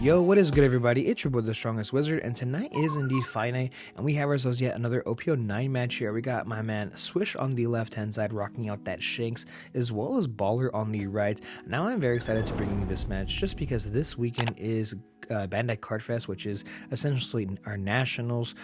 Yo, what is good, everybody? It's your boy, the Strongest Wizard, and tonight is indeed Fight Night, and we have ourselves yet another OP09 match here. We got my man Swish on the left-hand side, rocking out that Shanks, as well as Baller on the right. Now, I'm very excited to bring you this match, just because this weekend is Bandai Card Fest, which is essentially our nationals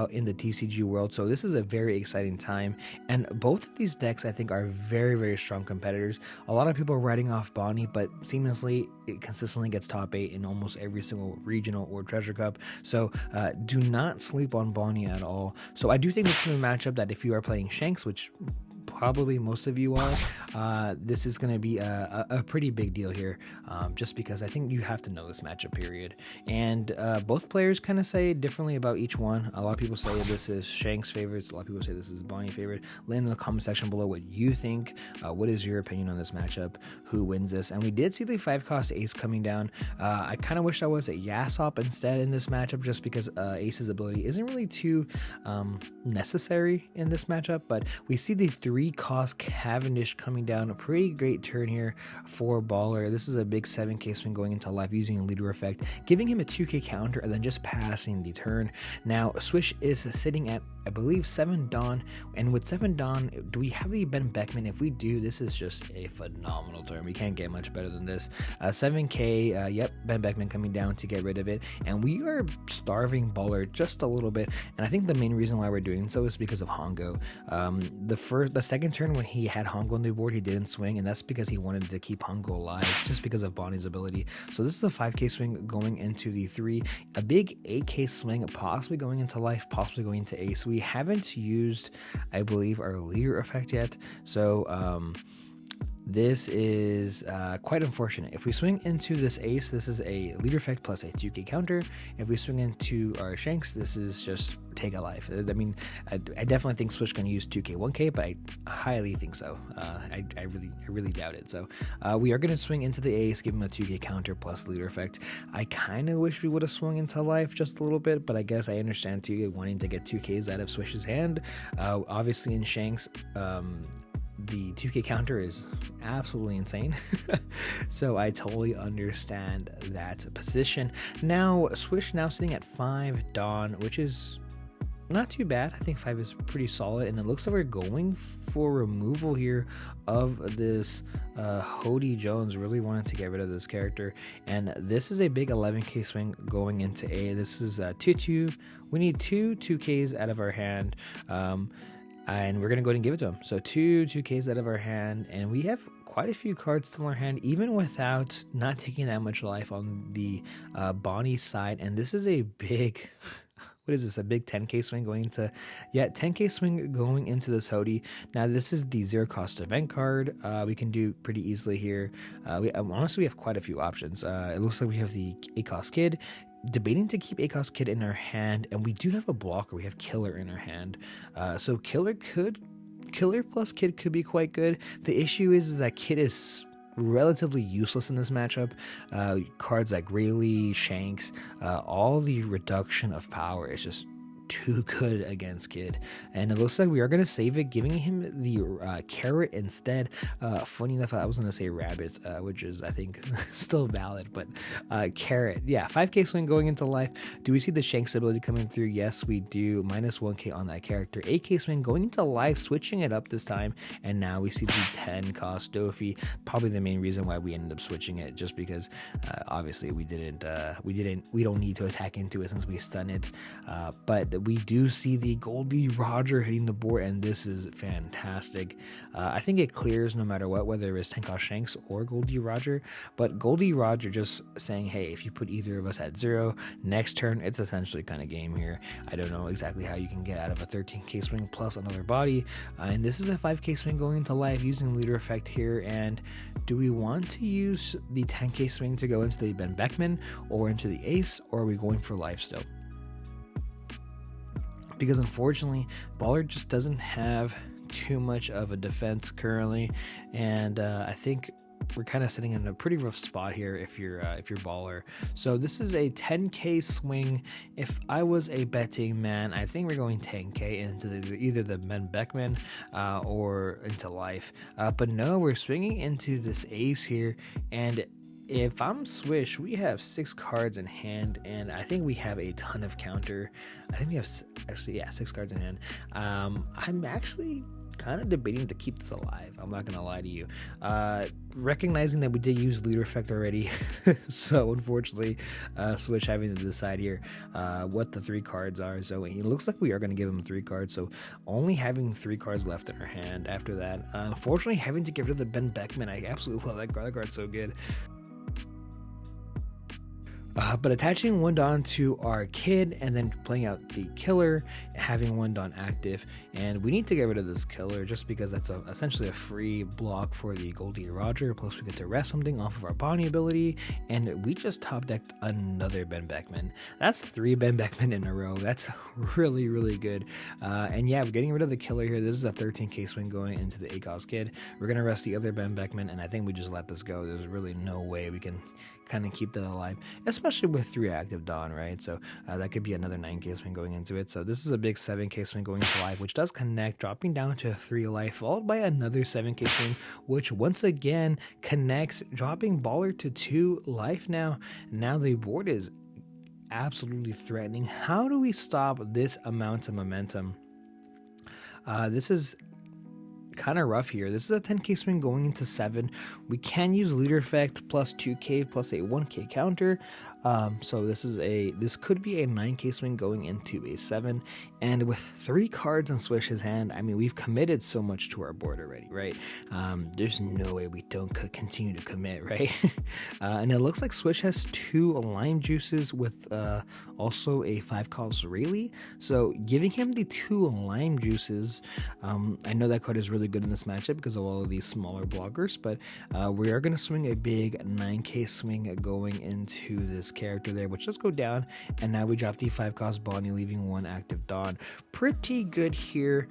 in the TCG world. So this is a very exciting time, and both of these decks I think are very, very strong competitors. A lot of people are writing off Bonney, but seamlessly it consistently gets top 8 in almost every single regional or treasure cup. So do not sleep on Bonney at all. So I do think this is a matchup that if you are playing Shanks, which probably most of you are, this is going to be a pretty big deal here, just because I think you have to know this matchup, period. And both players kind of say differently about each one. A lot of people say this is Shanks' favorites, a lot of people say this is Bonney favorite. Let in the comment section below what you think. What is your opinion on this matchup? Who wins this? And we did see the 5-cost Ace coming down. I kind of wish I was a Yasop instead in this matchup, just because Ace's ability isn't really too necessary in this matchup. But we see the 3-cost Cavendish coming down. A pretty great turn here for Baller. This is a big 7k swing going into life using a leader effect, giving him a 2k counter and then just passing the turn. Now Swish is sitting at, I believe, 7 Dawn, and with 7 Dawn, do we have the Ben Beckman? If we do, this is just a phenomenal turn. We can't get much better than this. 7k, yep, Ben Beckman coming down to get rid of it, and we are starving Baller just a little bit. And I think the main reason why we're doing so is because of Hongo. The second turn when he had Hongo on the board, he didn't swing, and that's because he wanted to keep Hongo alive, just because of Bonnie's ability. So this is a 5k swing going into the 3, a big 8k swing, possibly going into life, possibly going into Ace. We haven't used, I believe, our leader effect yet, so this is quite unfortunate. If we swing into this Ace, this is a leader effect plus a 2k counter. If we swing into our Shanks, this is just take a life. I mean, I definitely think Swish can use 2k 1k, but I highly think so. I really doubt it. So we are going to swing into the Ace, give him a 2k counter plus leader effect. I kind of wish we would have swung into life just a little bit, but I guess I understand too, wanting to get 2ks out of Swish's hand. Obviously in Shanks, the 2k counter is absolutely insane. So I totally understand that position. Now Swish now sitting at 5 Dawn, which is not too bad. I think 5 is pretty solid, and it looks like we're going for removal here of this Hody Jones. Really wanted to get rid of this character, and this is a big 11k swing going into A. This is 2-2. We need 2 2ks out of our hand, and we're going to go ahead and give it to him. So 2 2ks out of our hand, and we have quite a few cards still in our hand, even without not taking that much life on the Bonney side. And this is a big... what is this? A big 10k swing going into... yeah, 10k swing going into this Hody. Now, this is the 0-cost event card. We can do pretty easily here. Honestly, we have quite a few options. It looks like we have the 8-cost Kid. Debating to keep 8-cost Kid in our hand, and we do have a blocker. We have Killer in our hand. So Killer plus Kid could be quite good. The issue is that Kid is relatively useless in this matchup. Cards like Rayleigh, Shanks, all the reduction of power is just too good against Kid, and it looks like we are going to save it, giving him the carrot instead. Funny enough, I was going to say rabbit, which is, I think, still valid, but carrot. Yeah, 5k swing going into life. Do we see the Shanks ability coming through? Yes, we do. Minus 1k on that character. 8k swing going into life, switching it up this time, and now we see the 10-cost Dofi. Probably the main reason why we ended up switching it, just because obviously we don't need to attack into it since we stun it, but we do see the Goldie Roger hitting the board, and this is fantastic. I think it clears no matter what, whether it's 10-cost Shanks or Goldie Roger, but Goldie Roger just saying, hey, if you put either of us at 0, next turn, it's essentially kind of game here. I don't know exactly how you can get out of a 13k swing plus another body, and this is a 5k swing going into life using leader effect here. And do we want to use the 10k swing to go into the Ben Beckman or into the Ace, or are we going for life still? Because unfortunately, Baller just doesn't have too much of a defense currently, and I think we're kind of sitting in a pretty rough spot here if you're Baller. So this is a 10k swing. If I was a betting man, I think we're going 10k into either the Ben Beckman or into life. But no, we're swinging into this Ace here, and if I'm Swish, we have 6 cards in hand, and I think we have a ton of counter. I think we have actually, yeah, 6 cards in hand. I'm actually kind of debating to keep this alive. I'm not gonna lie to you. Recognizing that we did use leader effect already, so unfortunately, Switch having to decide here what the 3 cards are. So it looks like we are gonna give him 3 cards. So only having 3 cards left in our hand after that. Unfortunately, having to get rid of the Ben Beckman. I absolutely love that card. That card's so good. But attaching one Dawn to our kid and then playing out the killer, having one Dawn active, and we need to get rid of this killer just because that's essentially a free block for the Goldie Roger, plus we get to rest something off of our Bonney ability, and we just top decked another Ben Beckman. That's 3 Ben Beckman in a row. That's really, really good. And yeah, we're getting rid of the killer here. This is a 13k swing going into the ACOS kid. We're going to rest the other Ben Beckman, and I think we just let this go. There's really no way we can kind of keep that alive, especially with 3 active Dawn, right? So that could be another 9k swing going into it. So this is a big 7k swing going into life, which does connect, dropping down to 3 life, followed by another 7k swing, which once again connects, dropping Baller to 2 life now. Now the board is absolutely threatening. How do we stop this amount of momentum? This is kind of rough here. This is a 10k swing going into 7. We can use leader effect plus 2k plus a 1k counter. So this could be a 9k swing going into a 7. And with 3 cards in Swish's hand, I mean, we've committed so much to our board already, right? There's no way we don't continue to commit, right? And it looks like Swish has 2 lime juices with also a 5-cost Rayleigh. So giving him the 2 lime juices, I know that card is really good in this matchup because of all of these smaller blockers, but we are going to swing a big 9k swing going into this character there, which does go down, and now we drop the 5-cost Bonney, leaving 1 active Dawn. Pretty good here.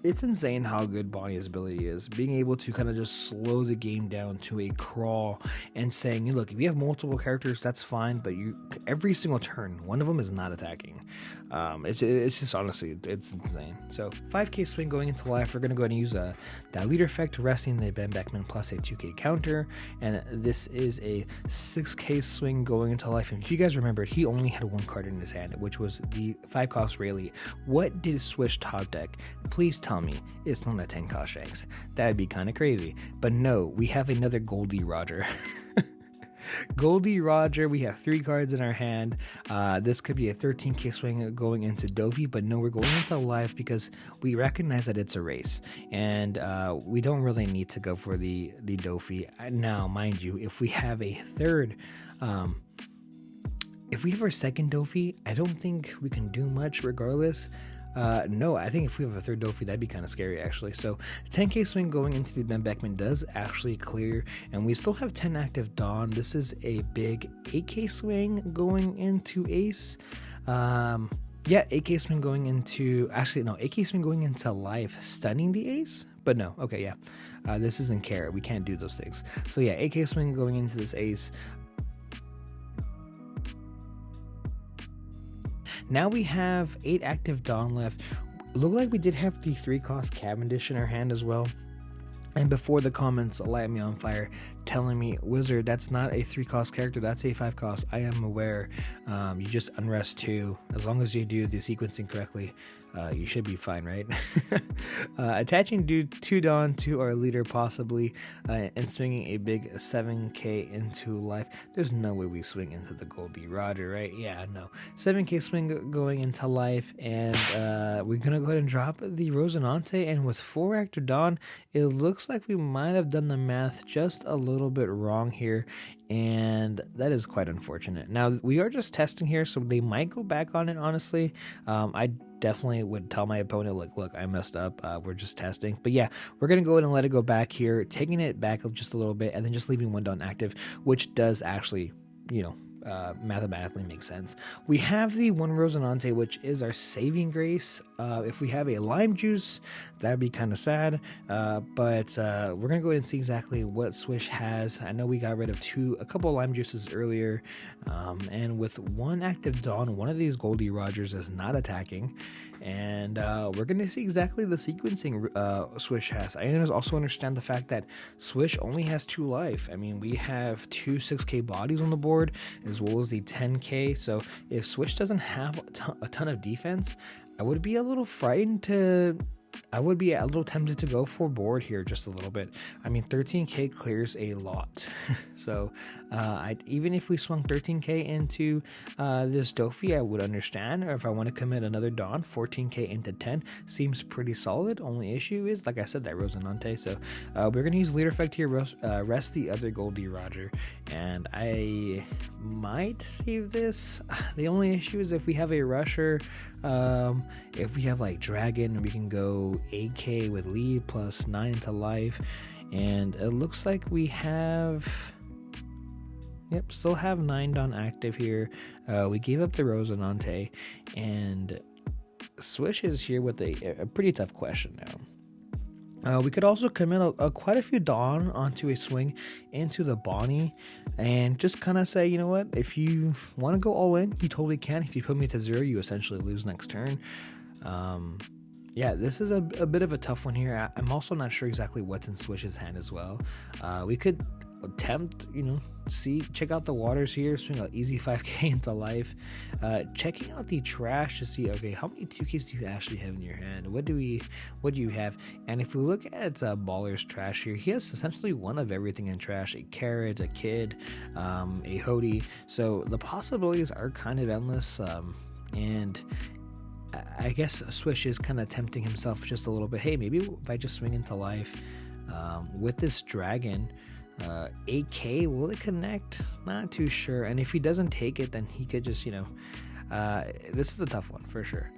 It's insane how good Bonney's ability is, being able to kind of just slow the game down to a crawl and saying, look, if you have multiple characters, that's fine, but every single turn, one of them is not attacking. It's just, honestly, it's insane. So 5k swing going into life. We're going to go ahead and use that leader effect, resting the Ben Beckman plus a 2k counter, and this is a 6k swing going into life. And if you guys remember, he only had 1 card in his hand, which was the 5-cost Rayleigh. What did Swish top deck? Please tell me it's not a 10-cost Shanks. That'd be kind of crazy. But no, we have another Goldie Roger. Goldie Roger, we have 3 cards in our hand. This could be a 13k swing going into Dofi, but no, we're going into life because we recognize that it's a race, and we don't really need to go for the Dofi. Now, mind you, if we have a third, if we have our second Dofi, I don't think we can do much regardless. No, I think if we have a third Dofi, that'd be kind of scary, actually. So 10k swing going into the Ben Beckman does actually clear, and we still have 10 active Dawn. This is a big 8k swing going into Ace. Yeah, 8k swing going into, actually no, 8k swing going into life, stunning the Ace. But no, okay, yeah, this isn't Carrot. We can't do those things. So yeah, 8k swing going into this Ace. Now we have 8 active Dawn left. Look like we did have the 3-cost Cavendish in our hand as well. And before the comments light me on fire, telling me, Wizard, that's not a 3-cost character, that's a 5-cost. I am aware. You just unrest 2. As long as you do the sequencing correctly, you should be fine, right? Attaching 2 Dawn to our leader possibly, and swinging a big 7k into life. There's no way we swing into the Goldie Roger, right? Yeah, no. 7k swing going into life, and we're going to go ahead and drop the Rosinante, and with 4 active Dawn, it looks like we might have done the math just a little bit wrong here, and that is quite unfortunate. Now, we are just testing here, so they might go back on it, honestly. I definitely would tell my opponent, look, I messed up. We're just testing. But yeah, we're going to go ahead and let it go back here, taking it back just a little bit, and then just leaving 1 Dawn active, which does actually, mathematically makes sense. We have the one Rosinante, which is our saving grace. If we have a lime juice, that'd be kind of sad, but we're gonna go ahead and see exactly what Swish has. I know we got rid of a couple of lime juices earlier, and with one active Dawn, one of these Goldie Rogers is not attacking, and we're gonna see exactly the sequencing Swish has. I also understand the fact that Swish only has 2 life. I mean, we have 2 6k bodies on the board as well as the 10k, so if Swish doesn't have a ton of defense, I would be a little tempted to go for board here just a little bit. I mean, 13k clears a lot. So even if we swung 13k into this Dofi, I would understand. Or if I want to commit another Dawn, 14k into 10 seems pretty solid. Only issue is, like I said, that Rosinante. So we're going to use leader effect here, rest the other Goldie Roger. And I might save this. The only issue is if we have a rusher, if we have like Dragon, we can go 8k with lead plus 9 into life, and it looks like we have, still have 9 Dawn active here. We gave up the Rosinante, and Swish is here with a pretty tough question now. We could also commit quite a few Dawn onto a swing into the Bonney and just kind of say, you know what, if you want to go all in, you totally can. If you put me to 0, you essentially lose next turn. This is a bit of a tough one here. I'm also not sure exactly what's in Swish's hand as well. We could attempt, check out the waters here, swing an easy 5k into life, checking out the trash to see, okay, how many 2ks do you actually have in your hand? What do you have? And if we look at Baller's trash here, he has essentially one of everything in trash: a carrot, a kid, a Hody. So the possibilities are kind of endless, and I guess Swish is kind of tempting himself just a little bit. Hey, maybe if I just swing into life with this Dragon, 8k, will it connect? Not too sure. And if he doesn't take it, then he could just, this is a tough one for sure.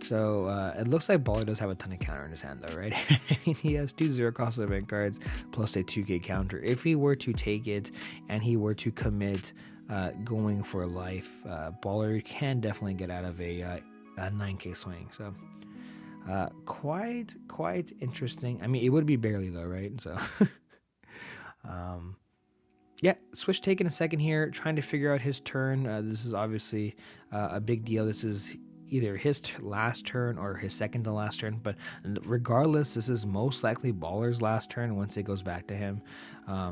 So it looks like Baller does have a ton of counter in his hand though, right? He has 2 0 cost event cards plus a 2k counter. If he were to take it and he were to commit going for life, Baller can definitely get out of a 9k swing. So quite interesting. I mean, it would be barely though, right? So Swish taking a second here, trying to figure out his turn. This is obviously a big deal. This is either his last turn or his second to last turn, but regardless, this is most likely Baller's last turn once it goes back to him,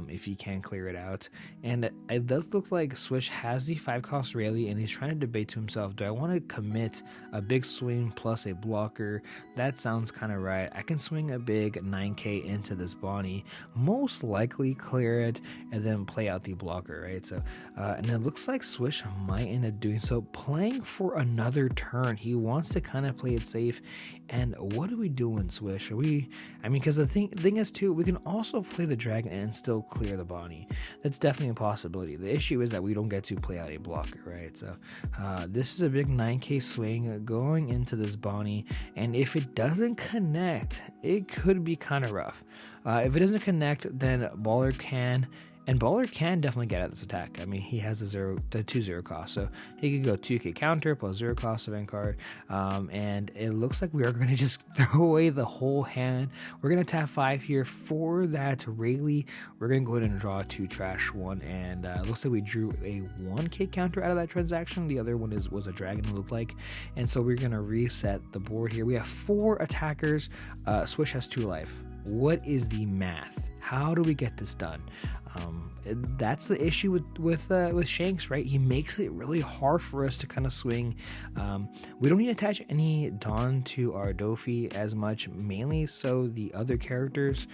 if he can clear it out. And it does look like Swish has the 5-cost Rayleigh, and he's trying to debate to himself, do I want to commit a big swing plus a blocker? That sounds kind of right. I can swing a big 9k into this Bonney, most likely clear it, and then play out the blocker, right? So and it looks like Swish might end up doing so, playing for another turn. He wants to kind of play it safe. And what are we doing, Swish? Because the thing is too, we can also play the Dragon and still clear the Bonney. That's definitely a possibility. The issue is that we don't get to play out a blocker, right? So this is a big 9k swing going into this Bonney, and if it doesn't connect, it could be kind of rough. If it doesn't connect, then Baller can definitely get at this attack. I mean, he has the 2-0 cost, so he could go 2k counter plus 0 cost event card, and it looks like we are going to just throw away the whole hand. We're going to tap 5 here for that Rayleigh. We're going to go ahead and draw 2 trash 1, and it looks like we drew a 1k counter out of that transaction. The other one was a Dragon, it looked like, and so we're going to reset the board here. We have 4 attackers. Swish has 2 life. What is the math? How do we get this done? That's the issue with Shanks, right? He makes it really hard for us to kind of swing. We don't need to attach any Dawn to our Dofi as much, mainly so the other characters.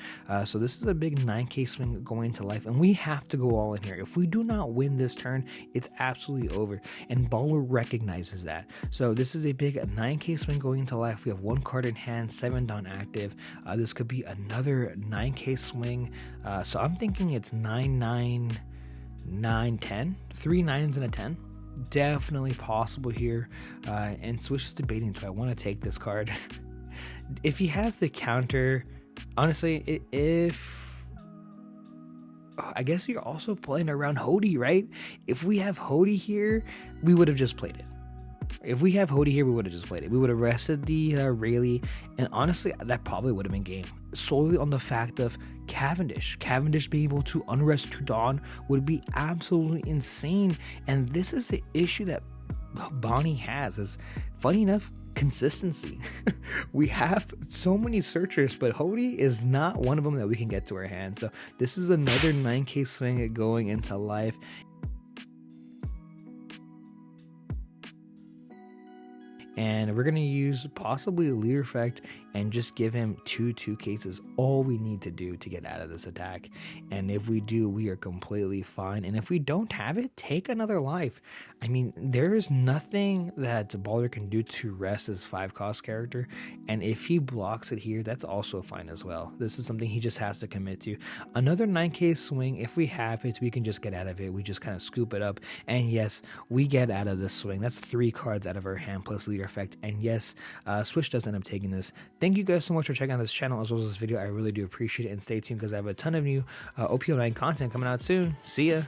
So this is a big 9k swing going to life, and we have to go all in here. If we do not win this turn, it's absolutely over, and Baller recognizes that. So this is a big 9k swing going into life. We have 1 card in hand, 7 Dawn active. This could be another 9k swing. So I'm thinking it's 9, 9, 9, 10. 3 9s and a 10. Definitely possible here. And Swish is debating, do I want to take this card? If he has the counter, honestly, if I guess you're also playing around Hody, right? If we have Hody here, we would have just played it. If we have Hody here, we would have just played it. We would have rested the Rayleigh, and honestly, that probably would have been game. Solely on the fact of Cavendish. Cavendish being able to unrest to Dawn would be absolutely insane, and this is the issue that Bonney has, is funny enough, consistency. We have so many searchers, but Hody is not one of them that we can get to our hand. So this is another 9k swing going into life. And we're going to use possibly a leader effect and just give him 2/2Ks is all we need to do to get out of this attack. And if we do, we are completely fine. And if we don't have it, take another life. I mean, there is nothing that Baller can do to rest his 5-cost character. And if he blocks it here, that's also fine as well. This is something he just has to commit to. Another 9k swing, if we have it, we can just get out of it. We just kind of scoop it up. And yes, we get out of this swing. That's 3 cards out of our hand plus leader effect. And yes, Swish does end up taking this. Thank you guys so much for checking out this channel as well as this video. I really do appreciate it, and stay tuned because I have a ton of new OP09 content coming out soon. See ya.